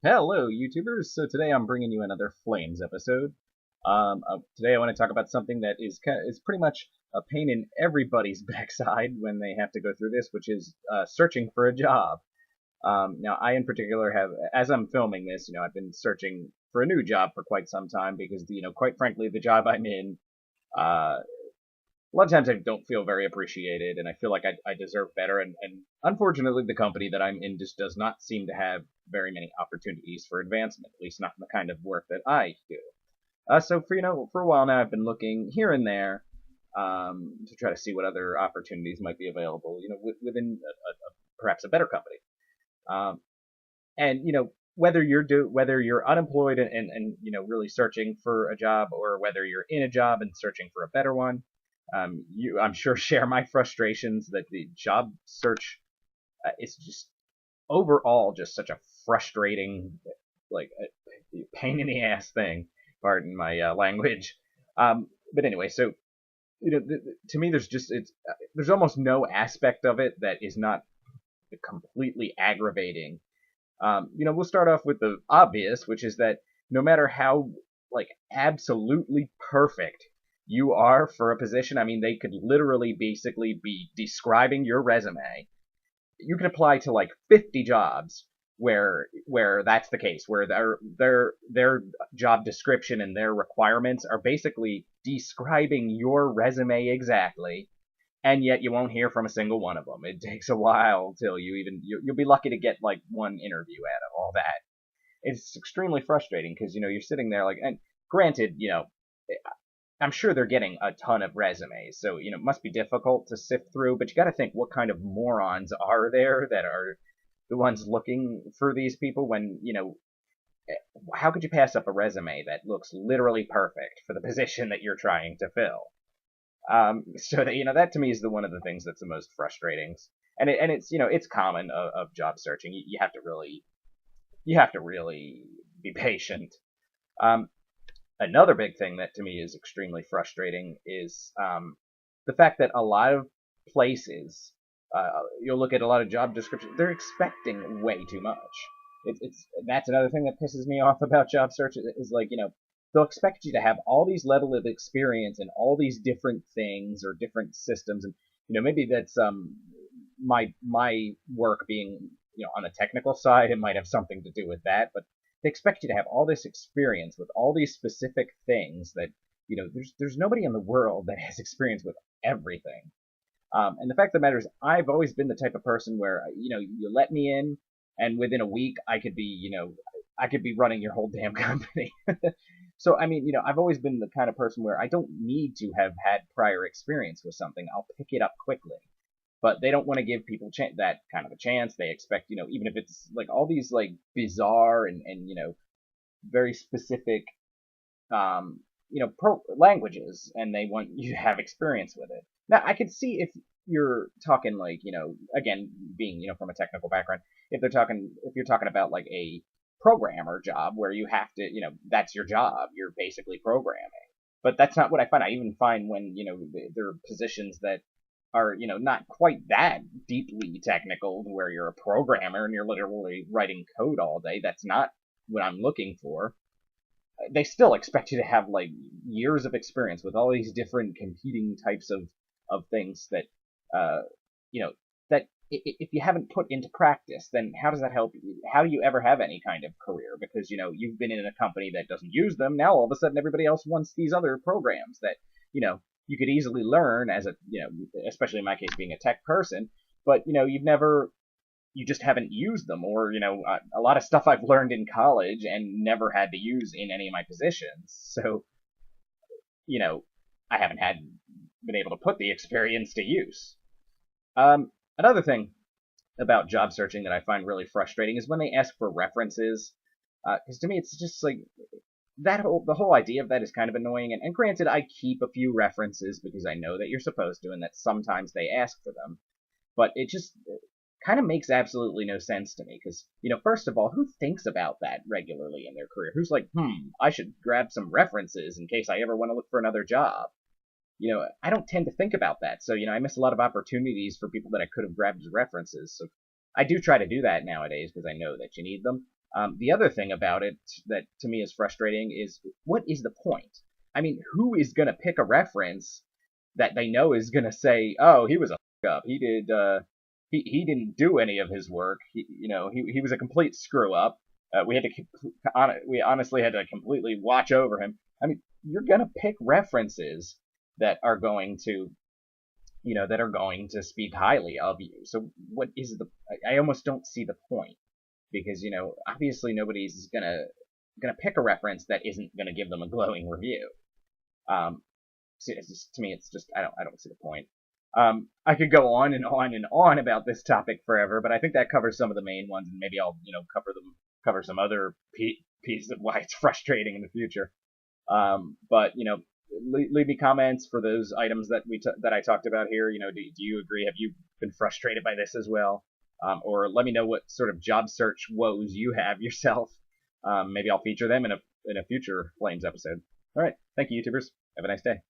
Hello, YouTubers. So today I'm bringing you another Flames episode. Today I want to talk about something that is pretty much a pain in everybody's backside when they have to go through this, which is searching for a job. Now, I in particular have, as I'm filming this, I've been searching for a new job for quite some time because, quite frankly, the job I'm in, uh, a lot of times I don't feel very appreciated, and I feel like I deserve better. And unfortunately, the company that I'm in just does not seem to have very many opportunities for advancement, at least not in the kind of work that I do. So for a while now, I've been looking here and there to try to see what other opportunities might be available, within perhaps a better company. Um, and whether you're unemployed and really searching for a job, or whether you're in a job and searching for a better one, you I'm sure share my frustrations that the job search is just overall just such a frustrating, like a pain in the ass thing. Pardon my language. But anyway, so to me, there's almost no aspect of it that is not completely aggravating. We'll start off with the obvious, which is that no matter how like absolutely perfect you are for a position, I mean, they could literally basically be describing your resume. You can apply to like 50 jobs where that's the case, where their job description and their requirements are basically describing your resume exactly, and yet you won't hear from a single one of them. It takes a while till you'll be lucky to get like one interview out of all that. It's extremely frustrating because you're sitting there like, and granted, I'm sure they're getting a ton of resumes, so it must be difficult to sift through. But you got to think, what kind of morons are there that are the ones looking for these people when how could you pass up a resume that looks literally perfect for the position that you're trying to fill? So that that to me is the one of the things that's the most frustrating, and it's it's common of job searching. You have to really be patient. Um, Another big thing that to me is extremely frustrating is the fact that a lot of places, you'll look at a lot of job descriptions, they're expecting way too much. It's That's another thing that pisses me off about job search is like they'll expect you to have all these level of experience in all these different things or different systems, and maybe that's my work being on the technical side, it might have something to do with that, but they expect you to have all this experience with all these specific things that there's nobody in the world that has experience with everything. And the fact of the matter is, I've always been the type of person where you let me in, and within a week I could be running your whole damn company. So I mean, I've always been the kind of person where I don't need to have had prior experience with something. I'll pick it up quickly. But they don't want to give people that kind of a chance. They expect, even if it's like all these like bizarre and very specific languages, and they want you to have experience with it. Now, I could see if you're talking like, again, being, from a technical background, if you're talking about like a programmer job where you have to, that's your job, you're basically programming. But that's not what I find. I even find when, there are positions that are, not quite that deeply technical where you're a programmer and you're literally writing code all day. That's not what I'm looking for. They still expect you to have like years of experience with all these different competing types of things that uh that if you haven't put into practice, then how does that help you? How do you ever have any kind of career? Because you've been in a company that doesn't use them. Now all of a sudden everybody else wants these other programs that you could easily learn as a especially in my case being a tech person, but you just haven't used them, or a lot of stuff I've learned in college and never had to use in any of my positions. So you know I haven't had been able to put the experience to use. Another thing about job searching that I find really frustrating is when they ask for references, because to me it's just like the whole idea of that is kind of annoying. And granted, I keep a few references because I know that you're supposed to, and that sometimes they ask for them. But it just kind of makes absolutely no sense to me because first of all, who thinks about that regularly in their career? Who's like, I should grab some references in case I ever want to look for another job? I don't tend to think about that. So, I miss a lot of opportunities for people that I could have grabbed as references. So I do try to do that nowadays because I know that you need them. The other thing about it that to me is frustrating is, what is the point? I mean, who is going to pick a reference that they know is going to say, "Oh, he was a up. He did. He didn't do any of his work. He was a complete screw up. We honestly had to completely watch over him." I mean, you're going to pick references that are going to speak highly of you. So what is the? I almost don't see the point, because obviously nobody's gonna pick a reference that isn't gonna give them a glowing review. So it's just, to me, it's just I don't see the point. I could go on and on and on about this topic forever, but I think that covers some of the main ones, and maybe I'll cover some other pieces of why it's frustrating in the future. But leave me comments for those items that I talked about here. Do you agree? Have you been frustrated by this as well? Or let me know what sort of job search woes you have yourself. Maybe I'll feature them in a future Flames episode. All right, thank you, YouTubers. Have a nice day.